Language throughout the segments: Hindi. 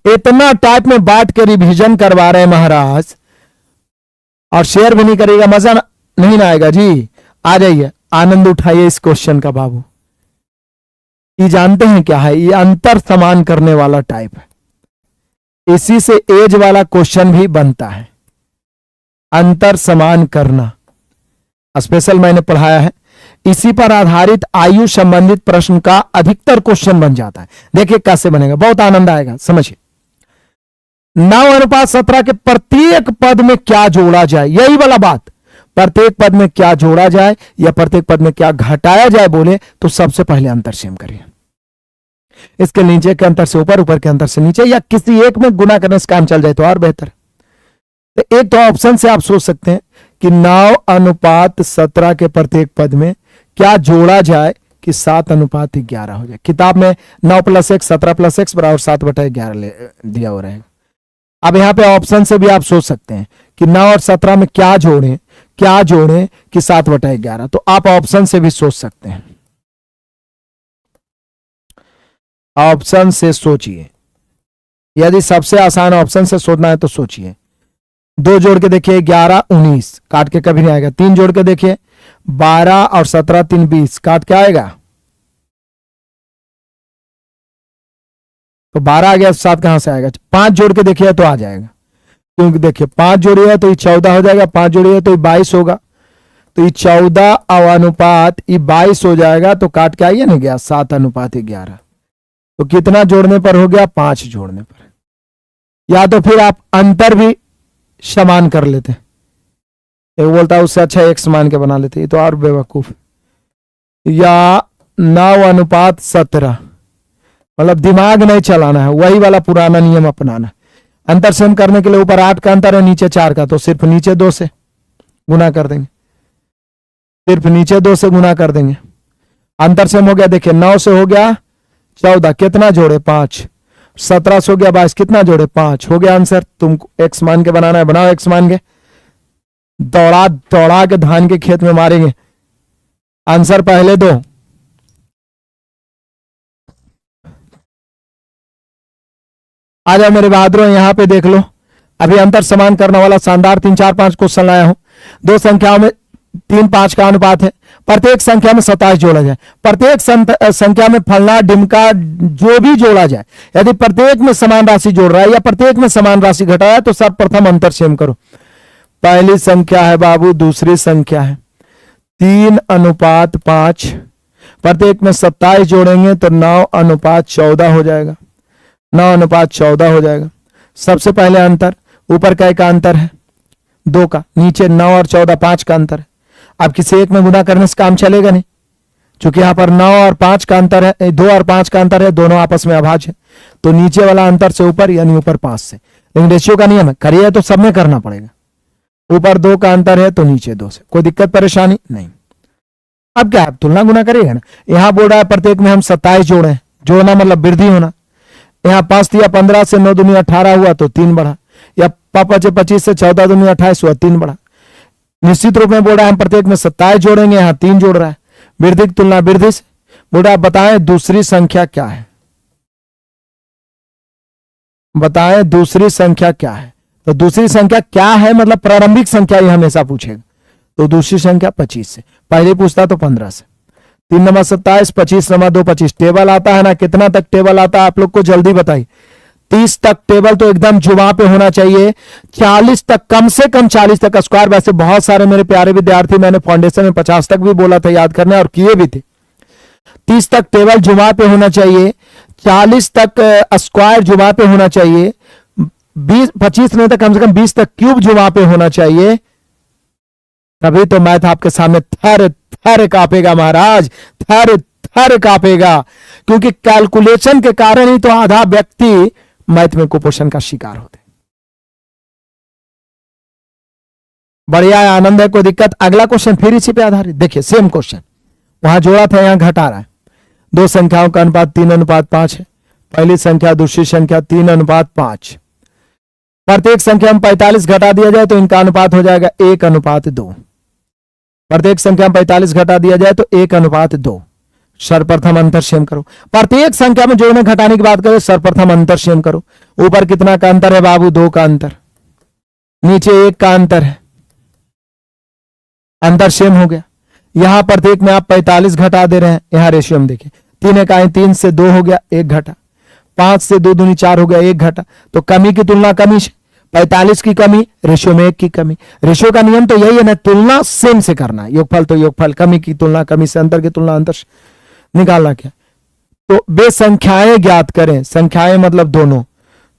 इतना टाइप में बांट के रिवीजन करवा रहे हैं महाराज, और शेयर भी नहीं करेगा, मजा नहीं ना आएगा जी। आ जाइए, आनंद उठाइए इस क्वेश्चन का बाबू। ये जानते हैं क्या है? ये अंतर समान करने वाला टाइप है। इसी से एज वाला क्वेश्चन भी बनता है, अंतर समान करना। स्पेशल मैंने पढ़ाया है, इसी पर आधारित आयु संबंधित प्रश्न का अधिकतर क्वेश्चन बन जाता है। देखिए कैसे बनेगा, बहुत आनंद आएगा, समझिए। 9:17 के प्रत्येक पद में क्या जोड़ा जाए, यही वाला बात, प्रत्येक पद में क्या जोड़ा जाए या प्रत्येक पद में क्या घटाया जाए बोले तो सबसे पहले अंतर सेम करिए। इसके नीचे के अंतर से ऊपर, ऊपर के अंतर से नीचे, या किसी एक में गुना करने से काम चल जाए तो और बेहतर। तो एक तो ऑप्शन से आप सोच सकते हैं कि 9:17 के प्रत्येक पद में क्या जोड़ा जाए कि 7:11 हो जाए। किताब में 9 + 1 17 + x बराबर 7/11 दिया हो रहेगा। अब यहां पे ऑप्शन से भी आप सोच सकते हैं कि 9 और 17 में क्या जोड़ें कि 7/11, तो आप ऑप्शन से भी सोच सकते हैं। ऑप्शन से सोचिए, यदि सबसे आसान ऑप्शन से सोचना है तो सोचिए। 2 जोड़ के देखिए 11 19, काट के कभी नहीं आएगा। 3 जोड़ के देखिए 12 और 17 3 20, काट के आएगा तो 12 आ गया, 7 कहां से आएगा? 5 जोड़ के देखिए तो आ जाएगा, क्योंकि देखिए 5 जोड़िए तो ये 14 हो जाएगा, 5 जोड़िए तो ये 22 होगा, तो ये 14 अनुपात ये 22 हो जाएगा, तो काट के आइए नहीं गया 7:11। तो कितना जोड़ने पर हो गया? 5 जोड़ने पर। या तो फिर आप अंतर भी समान कर लेते, एक बोलता है उससे अच्छा x मान के बना लेते, ये तो और बेवकूफ। या 9:17, मतलब दिमाग नहीं चलाना है, वही वाला पुराना नियम अपनाना। अंतर सेम करने के लिए ऊपर 8 का अंतर है, नीचे 4 का, तो सिर्फ नीचे 2 से गुना कर देंगे, सिर्फ नीचे 2 से गुना कर देंगे। अंतर सेम हो गया, देखिए 9 से हो गया 14, कितना जोड़े? 5। 17 से हो गया 22, कितना जोड़े? 5। हो गया आंसर। तुमको x मान के बनाना है, बनाओ x मान के, दौड़ा दौड़ा के धान के खेत में मारेंगे। आंसर पहले दो, आ जाओ मेरे बहादुरों, यहां पे देख लो। अभी अंतर समान करने वाला शानदार 3 4 5 क्वेश्चन लाया हूं। दो संख्याओं में 3 5 का अनुपात है, प्रत्येक संख्या में 27 जोड़ा जाए। प्रत्येक संख्या में फलना ढिमका जो भी जोड़ा जाए, यदि प्रत्येक में समान राशि जोड़ रहा है या प्रत्येक में समान राशि घटाया है तो सर्वप्रथम अंतर सेम करो। पहली संख्या है बाबू, दूसरी संख्या है 3:5, प्रत्येक में 27 जोड़ेंगे तो 9:14 हो जाएगा, 9:14 हो जाएगा। सबसे पहले अंतर, ऊपर का एक अंतर है 2 का, नीचे 9 और 14 5 का अंतर है। अब किसी एक में गुना करने से काम चलेगा नहीं, क्योंकि यहां पर 9 और 5 का अंतर है, 2 और 5 का अंतर है, दोनों आपस में अभाज्य है, तो नीचे वाला अंतर से ऊपर यानी ऊपर 5 से। लेकिन रेशियो का नियम है, करिए तो सब में करना पड़ेगा। ऊपर 2 का अंतर है तो नीचे 2 से, कोई दिक्कत परेशानी नहीं। अब क्या है, तुलना गुना करिएगा ना। यहां बोल रहा है प्रत्येक में हम 27 जोड़े, जोड़ना मतलब वृद्धि होना। यहाँ 5 दिया 15 से 9 दूनी 18 हुआ तो 3 बढ़ा, या 25 से 14 दूनी 28 हुआ 3 बढ़ा। निश्चित रूप में बोल रहा है हम प्रत्येक में 27 जोड़ेंगे, यहाँ 3 जोड़ रहा है, वृद्धि की तुलना वृद्धि से। बोल रहा है बताएं दूसरी संख्या क्या है, बताएं दूसरी संख्या क्या है। तो दूसरी संख्या क्या है मतलब प्रारंभिक संख्या ही हमेशा पूछेगा, तो दूसरी संख्या 25 से। पहले पूछता तो 15 से। 3 नंबर 27, 25 नंबर 2 25। टेबल आता है ना, कितना तक टेबल आता है आप लोग को जल्दी बताइए। 30 तक टेबल तो एकदम जुबान पे होना चाहिए, 40 तक, कम से कम 40 तक स्क्वायर। वैसे बहुत सारे मेरे प्यारे विद्यार्थी, मैंने फाउंडेशन में 50 तक भी बोला था याद करने, और किए भी थे। 30 तक टेबल जुबान पे होना चाहिए, 40 तक स्क्वायर जुबान पे होना चाहिए, 25 नहीं तो कम से कम 20 तक क्यूब जुबान पे होना चाहिए। तभी तो मैथ आपके सामने थर थर कांपेगा महाराज, थर थर कांपेगा, क्योंकि कैलकुलेशन के कारण ही तो आधा व्यक्ति मैथ में कुपोषण का शिकार होते। बढ़िया है, आनंद है, कोई दिक्कत। अगला क्वेश्चन फिर इसी पे आधारित, देखिए सेम क्वेश्चन, वहां जोड़ा था यहां घटा रहा है। दो संख्याओं का अनुपात 3:5 है। पहली संख्या दूसरी संख्या 3:5। प्रत्येक संख्या में 45 घटा दिया जाए तो इनका अनुपात हो जाएगा 1:2। प्रत्येक संख्या में 45 घटा दिया जाए तो 1:2। सर्वप्रथम अंतर्सेम करो। प्रत्येक संख्या में जोड़ने घटाने की बात करें, सर्वप्रथम अंतर्सेम करो। ऊपर कितना का अंतर है बाबू? 2 का अंतर, नीचे 1 का अंतर है, अंतर्सेम हो गया। यहां प्रत्येक में आप 45 घटा दे रहे हैं। यहां रेशियो में देखिए, 3 इकाई 3 से 2 हो गया, 1 घटा, 5 से 2 दूनी 4 हो गया, 1 घटा। तो कमी की तुलना कमी से, 45 की कमी, रेशियो में 1 की कमी। रेशियो का नियम तो यही है ना, तुलना सेम से करना, योगफल तो योगफल, कमी की तुलना कमी से, अंतर की तुलना अंतर से। निकालना क्या? तो वे संख्याएं ज्ञात करें, संख्याएं मतलब दोनों,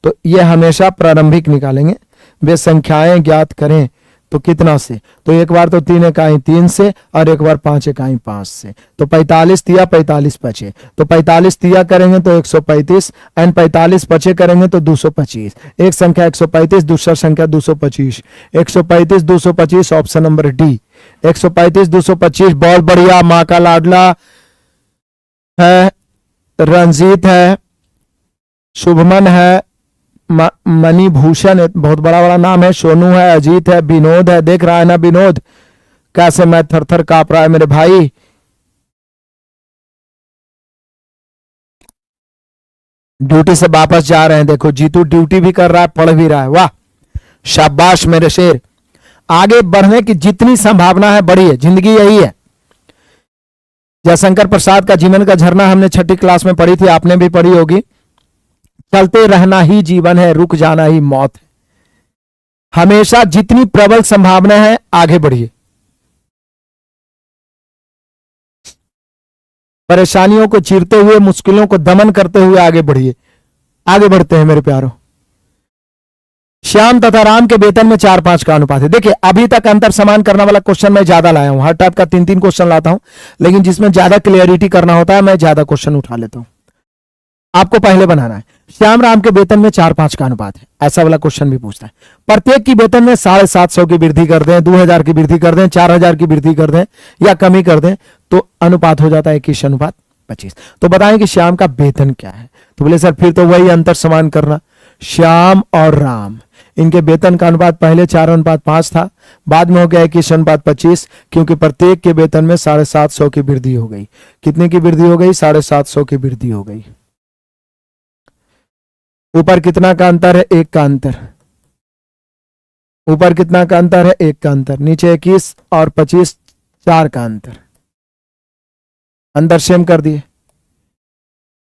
तो ये हमेशा प्रारंभिक निकालेंगे। वे संख्याएं ज्ञात करें तो कितना से? तो एक बार तो 3 इकाई 3 से और एक बार 5 इकाई 5 से। तो 45 तिया 45 पचे, तो 45 तिया करेंगे तो 135 एंड 45 पचे करेंगे तो 225। एक संख्या 135, दूसरा संख्या 225। 135 225 ऑप्शन नंबर डी। 135 225 बहुत बढ़िया। माँ का लाडला है, रंजीत है, शुभमन है, मणिभूषण, बहुत बड़ा बड़ा नाम है, सोनू है, अजीत है, विनोद है। देख रहा है ना विनोद, कैसे मैं थर थर कांप रहा है मेरे भाई। ड्यूटी से वापस जा रहे हैं, देखो जीतू ड्यूटी भी कर रहा है, पढ़ भी रहा है। वाह, शाबाश मेरे शेर। आगे बढ़ने की जितनी संभावना है बढ़ी है, जिंदगी यही है। जयशंकर प्रसाद का जीवन का झरना हमने 6ठी क्लास में पढ़ी थी, आपने भी पढ़ी होगी। चलते रहना ही जीवन है, रुक जाना ही मौत है। हमेशा जितनी प्रबल संभावना है आगे बढ़िए। परेशानियों को चीरते हुए, मुश्किलों को दमन करते हुए आगे बढ़िए। आगे बढ़ते हैं मेरे प्यारों। श्याम तथा राम के वेतन में 4-5 का अनुपात है। देखिए अभी तक अंतर समान करने वाला क्वेश्चन मैं ज्यादा लाया हूं, हर टाइप का 3-3 क्वेश्चन लाता हूं, लेकिन जिसमें ज्यादा क्लियरिटी करना होता है मैं ज्यादा क्वेश्चन उठा लेता हूं। आपको पहले बनाना है श्याम राम के वेतन में 4-5 का अनुपात है, ऐसा वाला क्वेश्चन भी पूछता है। प्रत्येक की वेतन में 750 की वृद्धि कर दें, 2000 की वृद्धि कर दें, 4000 की वृद्धि कर दें या कमी कर दें, तो अनुपात हो जाता है 21:25। तो बताएं कि श्याम का वेतन क्या है? तो बोले सर फिर तो वही अंतर समान करना, श्याम और राम इनके वेतन का अनुपात पहले 4:5 था, बाद में हो गया 21:25, क्योंकि प्रत्येक के वेतन में 750 की वृद्धि हो गई। कितने की वृद्धि हो गई? 750 की वृद्धि हो गई। ऊपर कितना का अंतर है? 1 का अंतर। ऊपर कितना का अंतर है? 1 का अंतर। नीचे 21 और 25 4 का अंतर। अंतर सेम कर दिए।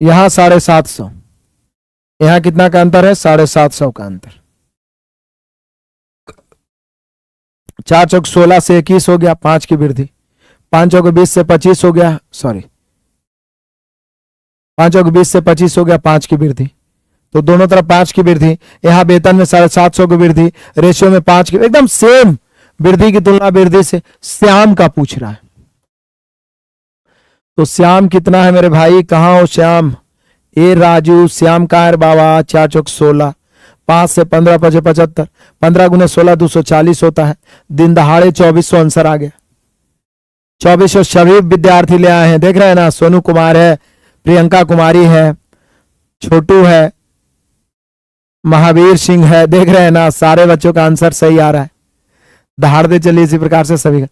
यहां 750, यहां कितना का अंतर है? 750 का अंतर। 4 चौक 16 से 21 हो गया, 5 की वृद्धि। 5 चौक 20 से 25 हो गया, सॉरी 5 चौक 20 से 25 हो गया, 5 की वृद्धि। तो दोनों तरफ 5 की वृद्धि। यहां वेतन में 750 की वृद्धि, रेशियो में 5 की, एकदम सेम वृद्धि की तुलना वृद्धि से। श्याम का पूछ रहा है, तो श्याम कितना है मेरे भाई? कहां हो श्याम? ए राजू, श्याम कहां है बाबा? 4 चौक 16, 5 से 15 5 75, 15 गुने 16 240 होता है। दिन दहाड़े 2400 आंसर आ गया। 2400 सभी विद्यार्थी ले आए हैं, देख रहे हैं ना। सोनू कुमार है, प्रियंका कुमारी है, छोटू है, महावीर सिंह है, देख रहे हैं ना। सारे बच्चों का आंसर सही आ रहा है। दहाड़ दे चलिए इसी प्रकार से सभी का।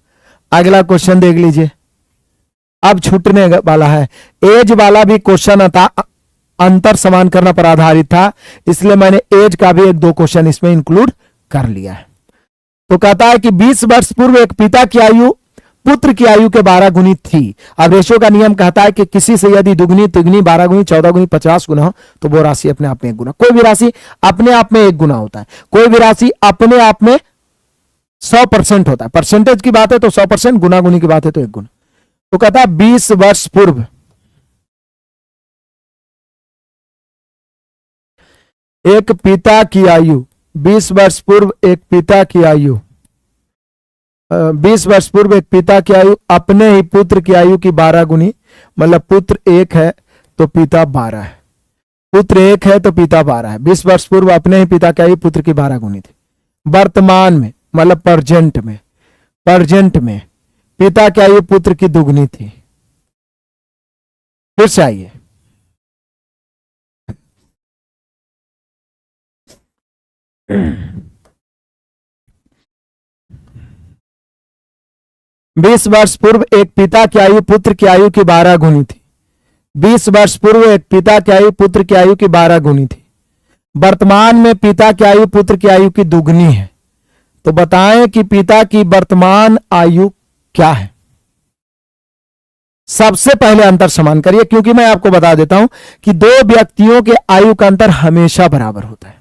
अगला क्वेश्चन देख लीजिए, अब छूटने वाला है। एज वाला भी क्वेश्चन था, अंतर समान करना पर आधारित था, इसलिए मैंने एज का भी 1-2 क्वेश्चन इसमें इंक्लूड कर लिया है। तो कहता है कि 20 वर्ष पूर्व एक पिता की आयु पुत्र की आयु के 12 गुनी थी। अब रेशो का नियम कहता है कि किसी से यदि दुगनी तिगनी 12 गुनी 14 गुनी 50 गुना हो तो वो राशि अपने आप में 1 गुना। कोई भी राशि अपने आप में 1 गुना होता है, कोई भी राशि अपने आप में 100% होता है। परसेंटेज की बात है तो 100%, गुना गुनी की बात है तो 1 गुना। तो कहता है 20 वर्ष पूर्व एक पिता की आयु, 20 वर्ष पूर्व एक पिता की आयु, 20 वर्ष पूर्व एक पिता की आयु अपने ही पुत्र की आयु की 12 गुनी, मतलब पुत्र 1 है तो पिता 12 है, पुत्र 1 है तो पिता 12 है। 20 वर्ष पूर्व अपने ही पिता की आयु पुत्र की 12 गुनी थी। वर्तमान में मतलब प्रजेंट में पिता की आयु पुत्र की दुगनी थी। फिर से आइए, बीस वर्ष पूर्व एक पिता की आयु पुत्र की आयु की 12 गुनी थी। 20 वर्ष पूर्व एक पिता की आयु पुत्र की आयु की 12 गुनी थी। वर्तमान में पिता की आयु पुत्र की आयु की दुगनी है। तो बताएं कि पिता की वर्तमान आयु क्या है। सबसे पहले अंतर समान करिए, क्योंकि मैं आपको बता देता हूं कि दो व्यक्तियों के आयु का अंतर हमेशा बराबर होता है।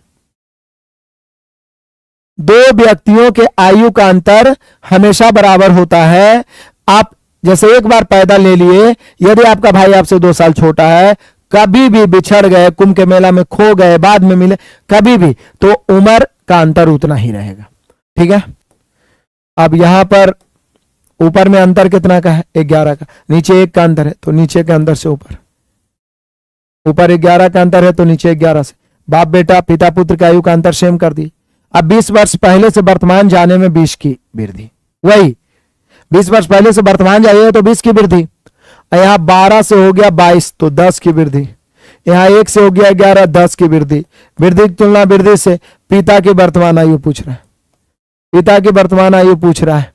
दो व्यक्तियों के आयु का अंतर हमेशा बराबर होता है। आप जैसे एक बार पैदा ले लिए, यदि आपका भाई आपसे 2 साल छोटा है, कभी भी बिछड़ गए, कुंभ के मेला में खो गए, बाद में मिले, कभी भी, तो उम्र का अंतर उतना ही रहेगा। ठीक है। अब यहां पर ऊपर में अंतर कितना का है? 11 का। नीचे 1 का अंतर है तो नीचे के अंदर से ऊपर 11 का अंतर है तो नीचे 11 से। बाप बेटा पिता पुत्र की आयु का अंतर सेम कर दी। अब 20 वर्ष पहले से वर्तमान जाने में 20 की वृद्धि, वही 20 वर्ष पहले से वर्तमान जाइए तो 20 की वृद्धि। यहां 12 से हो गया 22 तो 10 की वृद्धि। यहां 1 से हो गया 11, 10 की वृद्धि। वृद्धि की तुलना वृद्धि से पिता की वर्तमान आयु पूछ रहा है। पिता की वर्तमान आयु पूछ रहा है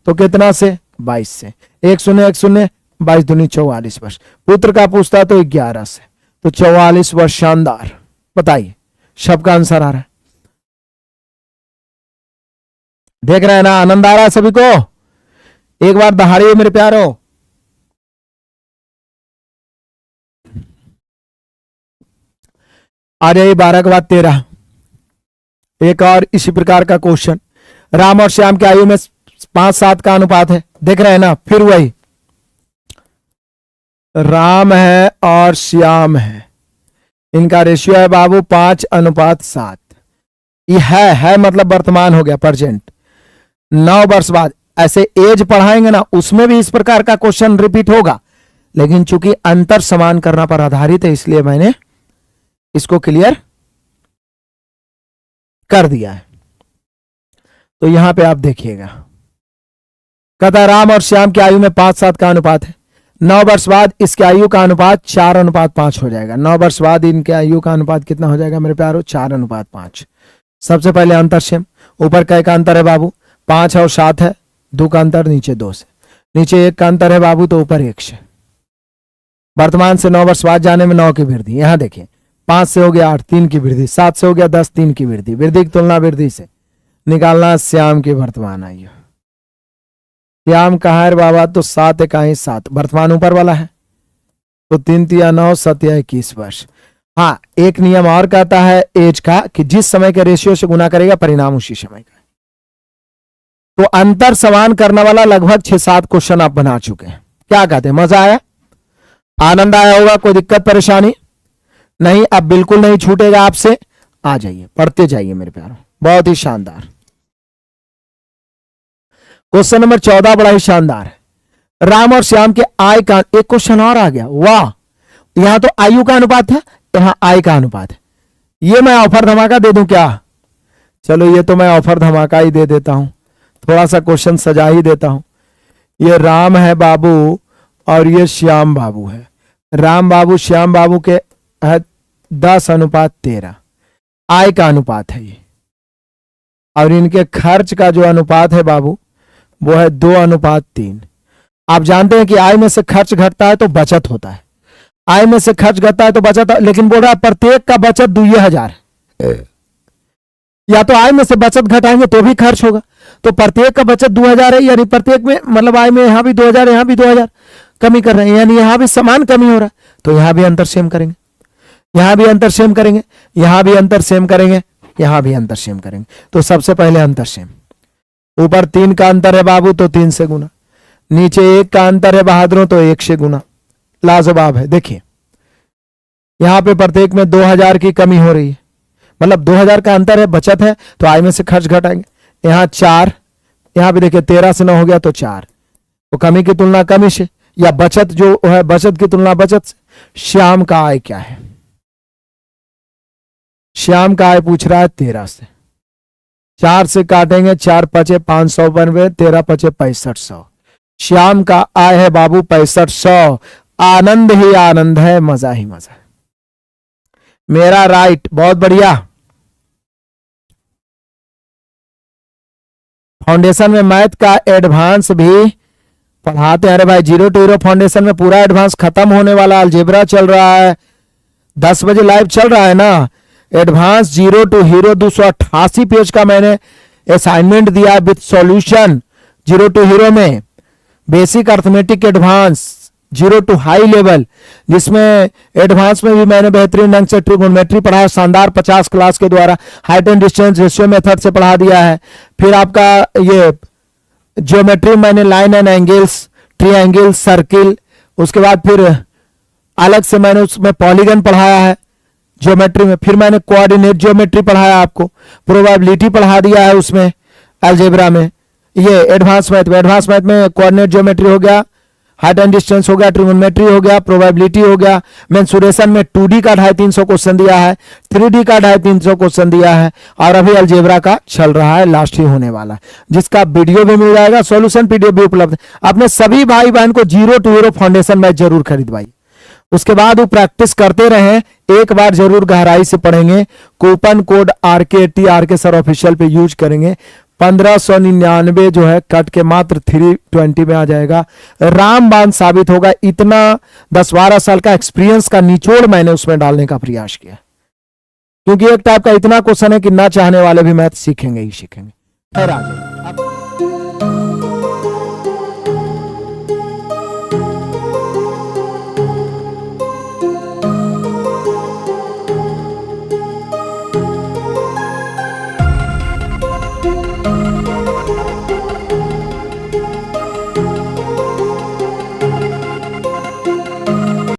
तो कितना से? 22 से। 1 शून्य 1 शून्य, 22 दूनी 44 वर्ष। पुत्र का पूछता तो 11 से, तो 44 वर्ष। शानदार। बताइए सबका आंसर आ रहा है। देख रहे हैं ना? आनंद आ रहा है सभी को? एक बार दहाड़िए मेरे प्यारो। आ जाइए 12 के बाद 13। एक और इसी प्रकार का क्वेश्चन। राम और श्याम की आयु में 5-7 का अनुपात है। देख रहे हैं ना? फिर वही राम है और श्याम है, इनका रेशियो है बाबू 5:7। ये है मतलब वर्तमान हो गया, प्रेजेंट। 9 वर्ष बाद ऐसे एज पढ़ाएंगे ना, उसमें भी इस प्रकार का क्वेश्चन रिपीट होगा, लेकिन चूंकि अंतर समान करना पर आधारित है इसलिए मैंने इसको क्लियर कर दिया है। तो यहां पे आप देखिएगा, कहता राम और श्याम की आयु में 5-7 का अनुपात है। 9 वर्ष बाद इसकी आयु का अनुपात 4:5 हो जाएगा। 9 वर्ष बाद इनके आयु का अनुपात कितना हो जाएगा मेरे प्यारो? 4:5। सबसे पहले अंतर सेम। ऊपर कै का अंतर है बाबू? 5 और 7 है। 2 का अंतर नीचे 2 से। नीचे 1 का अंतर है बाबू तो ऊपर 1 से। वर्तमान से 9 वर्ष बाद जाने में 9 की वृद्धि। यहां देखिए 5 से हो गया 8, 3 की वृद्धि। 7 से हो गया 10, 3 की वृद्धि। वृद्धि की तुलना वृद्धि से निकालना श्याम की वर्तमान आयु। श्याम कहाँ है बाबा? तो 7 इकाई 7, वर्तमान ऊपर वाला है तो 3 तिया 9, 7 या 21 वर्ष। हाँ, एक नियम और कहता है एज का कि जिस समय के रेशियो से गुना करेगा परिणाम उसी समय का। तो अंतर समान करने वाला लगभग 6-7 क्वेश्चन आप बना चुके हैं। क्या कहते हैं? मजा आया? आनंद आया होगा? कोई दिक्कत परेशानी नहीं? अब बिल्कुल नहीं छूटेगा आपसे। आ जाइए, पढ़ते जाइए मेरे प्यारों। बहुत ही शानदार क्वेश्चन नंबर 14, बड़ा ही शानदार है। राम और श्याम के आय का एक क्वेश्चन और आ गया। वाह, यहां तो आयु का अनुपात था, यहां आय का अनुपात है। ये मैं ऑफर धमाका दे दूं क्या? चलो ये तो मैं ऑफर धमाका ही दे देता हूं, थोड़ा सा क्वेश्चन सजा ही देता हूं। ये राम है बाबू और ये श्याम बाबू है। राम बाबू श्याम बाबू के है 10:13 आय का अनुपात है ये, और इनके खर्च का जो अनुपात है बाबू वो है 2:3। आप जानते हैं कि आय में से खर्च घटता है तो बचत होता है। आय में से खर्च घटता है तो बचत, लेकिन बोल रहा है प्रत्येक का बचत 2000। या तो आय में से बचत घटाएंगे तो भी खर्च होगा, तो प्रत्येक का बचत 2000 है, यानी प्रत्येक में मतलब आय में यहां भी 2000 यहां भी 2000 कमी कर रहे हैं, यानी यहां भी समान कमी हो रहा है। तो यहां भी अंतर सेम करेंगे, यहां भी अंतर सेम करेंगे, यहां भी अंतर सेम करेंगे, यहां भी अंतर सेम करेंगे। तो सबसे पहले अंतर सेम। ऊपर 3 का अंतर है बाबू तो 3 से गुना, नीचे 1 का अंतर है बहादुरों तो 1 से गुना। लाजवाब है। देखिए यहां पे प्रत्येक में 2000 की कमी हो रही है, मतलब 2000 का अंतर है, बचत है, तो आय में से खर्च घटाएंगे। यहां 4, यहां भी देखिए 13 से 9 हो गया तो 4, तो कमी की तुलना कमी से, या बचत जो है बचत की तुलना बचत से। श्याम का आय क्या है? श्याम का आय पूछ रहा है 13 से। 4 से काटेंगे, 4 पचे 592, 13 पचे 6500। श्याम का आय है बाबू 6500। आनंद ही आनंद है, मजा ही मजा है। मेरा राइट, बहुत बढ़िया। फाउंडेशन में मैथ का एडवांस भी पढ़ाते हैं। अरे भाई, जीरो टू हीरो फाउंडेशन में पूरा एडवांस खत्म होने वाला, अलजेब्रा चल रहा है, 10 बजे लाइव चल रहा है ना। Advance zero to hero 288 page का मैंने असाइनमेंट दिया with solution zero to hero में, basic arithmetic advance zero to high level, जिसमें एडवांस में भी मैंने बेहतरीन ढंग से ट्रिगोनोमेट्री पढ़ाया, शानदार 50 क्लास के द्वारा height and distance ratio method से पढ़ा दिया है। फिर आपका ये ज्योमेट्री मैंने line and angles, triangle, circle, उसके बाद फिर अलग से मैंने उसमें पॉलीगन पढ़ाया है ज्योमेट्री में। फिर मैंने कोऑर्डिनेट ज्योमेट्री पढ़ाया, आपको प्रोबेबिलिटी पढ़ा दिया है उसमें अलजेब्रा में। ये एडवांस मैथ में कोऑर्डिनेट ज्योमेट्री हो गया, हाइट एंड डिस्टेंस हो गया, ट्रिगोनोमेट्री हो गया, प्रोबेबिलिटी हो गया। मेंसुरेशन में 2D का 250-300 क्वेश्चन दिया है, 3D का 250-300 क्वेश्चन दिया है, और अभी अलजेब्रा का चल रहा है, लास्ट ही होने वाला है, जिसका वीडियो भी मिल जाएगा, सॉल्यूशन पीडीएफ भी उपलब्ध है। अपने सभी भाई बहन को zero to hero foundation math जरूर खरीदवाइए, उसके बाद वो प्रैक्टिस करते रहें, एक बार जरूर गहराई से पढ़ेंगे। Coupon code RKT sir official पे यूज करेंगे, 1599 जो है कट के मात्र 320 में आ जाएगा, रामबाण साबित होगा। इतना 10-12 साल का एक्सपीरियंस का निचोड़ मैंने उसमें डालने का प्रयास किया, क्योंकि एक टाइप का इतना क्वेश्चन है कि ना चाहने वाले भी मैथ सीखेंगे ही सीखेंगे। खैर, आ जाइए।